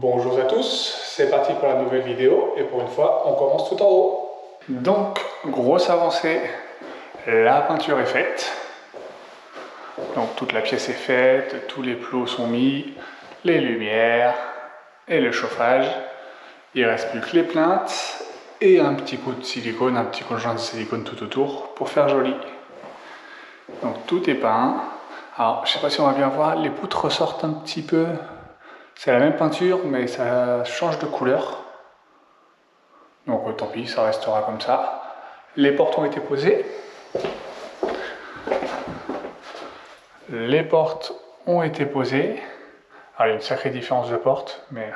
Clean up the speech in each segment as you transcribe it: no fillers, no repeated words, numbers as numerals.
Bonjour à tous, c'est parti pour la nouvelle vidéo et pour une fois on commence tout en haut. Donc grosse avancée, la peinture est faite. Donc toute la pièce est faite, tous les plots sont mis, les lumières et le chauffage. Il ne reste plus que les plinthes et un petit coup de silicone, un petit conjoint de silicone tout autour pour faire joli. Donc tout est peint. Alors je ne sais pas si on va bien voir, les poutres ressortent un petit peu. C'est la même peinture mais ça change de couleur. Donc tant pis, ça restera comme ça. Les portes ont été posées. Les portes ont été posées. Alors il y a une sacrée différence de portes, mais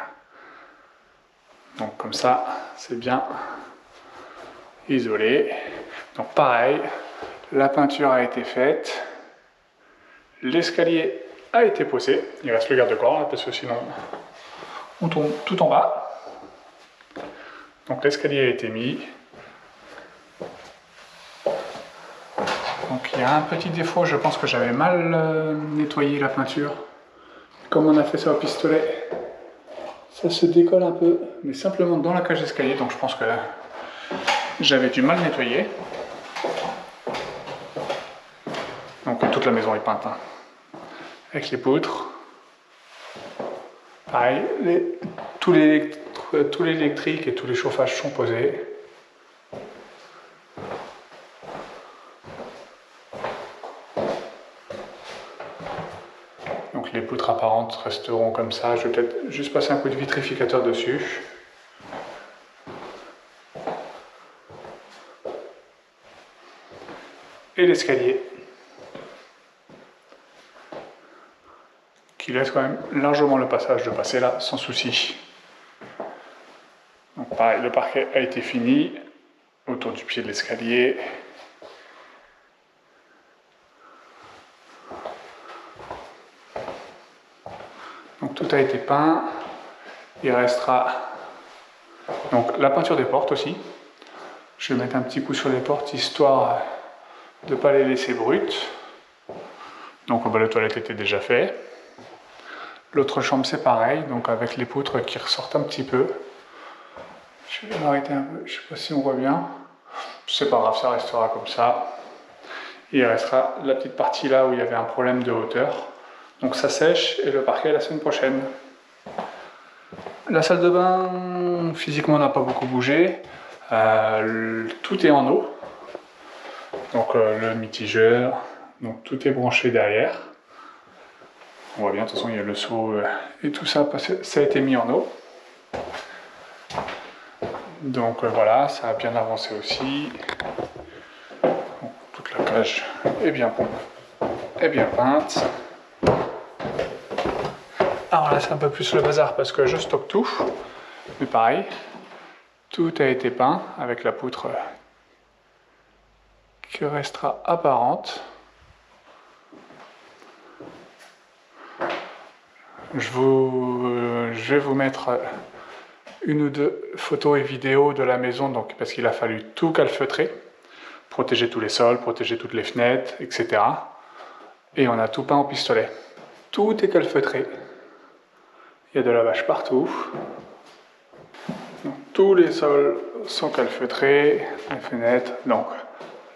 donc comme ça, c'est bien isolé. Donc pareil, la peinture a été faite. L'escalier a été posé. Il reste le garde-corps là, parce que sinon on tombe tout en bas. Donc l'escalier a été mis. Donc il y a un petit défaut, je pense que j'avais mal nettoyé la peinture. Comme on a fait ça au pistolet, ça se décolle un peu, mais simplement dans la cage d'escalier, donc je pense que j'avais du mal nettoyer. Donc toute la maison est peinte, hein. Avec les poutres. Pareil, tout l'électrique et tous les chauffages sont posés. Donc les poutres apparentes resteront comme ça. Je vais peut-être juste passer un coup de vitrificateur dessus. Et l'escalier, qui laisse quand même largement le passage de passer là sans souci. Donc pareil, le parquet a été fini autour du pied de l'escalier. Donc tout a été peint. Il restera donc la peinture des portes aussi. Je vais mettre un petit coup sur les portes histoire de ne pas les laisser brutes. Donc la toilette était déjà fait. L'autre chambre c'est pareil, donc avec les poutres qui ressortent un petit peu. Je vais m'arrêter un peu, je ne sais pas si on voit bien. C'est pas grave, ça restera comme ça. Il restera la petite partie là où il y avait un problème de hauteur. Donc ça sèche et le parquet la semaine prochaine. La salle de bain, physiquement, n'a pas beaucoup bougé. Tout est en eau. Donc le mitigeur, donc tout est branché derrière. On voit bien, de toute façon, il y a le seau et tout ça, parce que ça a été mis en eau. Donc voilà, ça a bien avancé aussi. Donc, toute la cage est bien peinte. Alors là, c'est un peu plus le bazar parce que je stocke tout. Mais pareil, tout a été peint avec la poutre qui restera apparente. Je vais vous mettre une ou deux photos et vidéos de la maison, donc, parce qu'il a fallu tout calfeutrer, protéger tous les sols, protéger toutes les fenêtres, etc. Et on a tout peint au pistolet. Tout est calfeutré. Il y a de la bâche partout. Donc, tous les sols sont calfeutrés, les fenêtres. Donc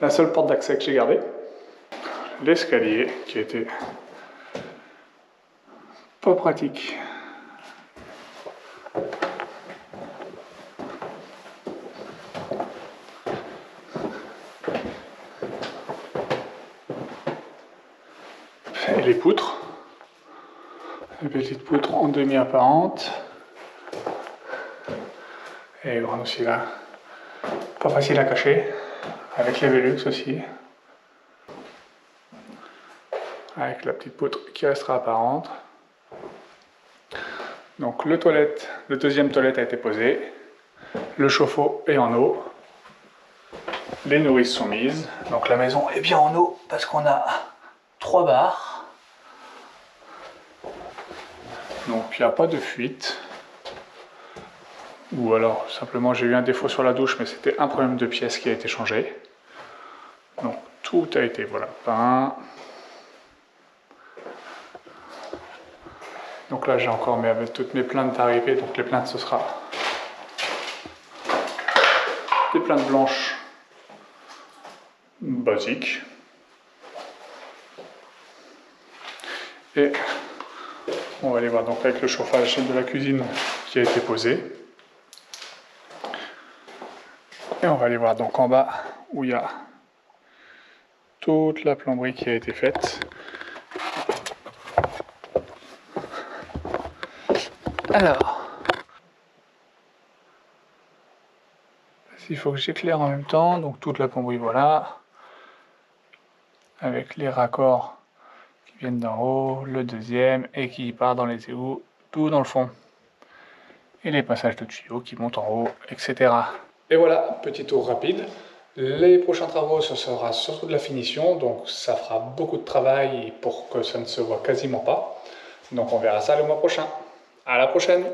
la seule porte d'accès que j'ai gardée. L'escalier qui était pas pratique. Et les poutres. Les petites poutres en demi-apparentes. Et les grandes aussi là. Pas facile à cacher. Avec les Velux aussi. Avec la petite poutre qui restera apparente. Donc le deuxième toilette a été posé. Le chauffe-eau est en eau. Les nourrices sont mises. Donc la maison est bien en eau parce qu'on a 3 barres. Donc il n'y a pas de fuite. Ou alors simplement j'ai eu un défaut sur la douche, mais c'était un problème de pièce qui a été changé. Donc tout a été peint. Donc là j'ai encore toutes mes plaintes d'arrivée, donc les plaintes ce sera des plaintes blanches basiques. Et on va aller voir donc avec le chauffage de la cuisine qui a été posé. Et on va aller voir donc en bas où il y a toute la plomberie qui a été faite. Alors, il faut que j'éclaire en même temps, donc toute la plomberie, voilà, avec les raccords qui viennent d'en haut, le deuxième, et qui part dans les égouts, tout dans le fond. Et les passages de tuyaux qui montent en haut, etc. Et voilà, petit tour rapide. Les prochains travaux, ce sera surtout de la finition, donc ça fera beaucoup de travail pour que ça ne se voit quasiment pas. Donc on verra ça le mois prochain. À la prochaine!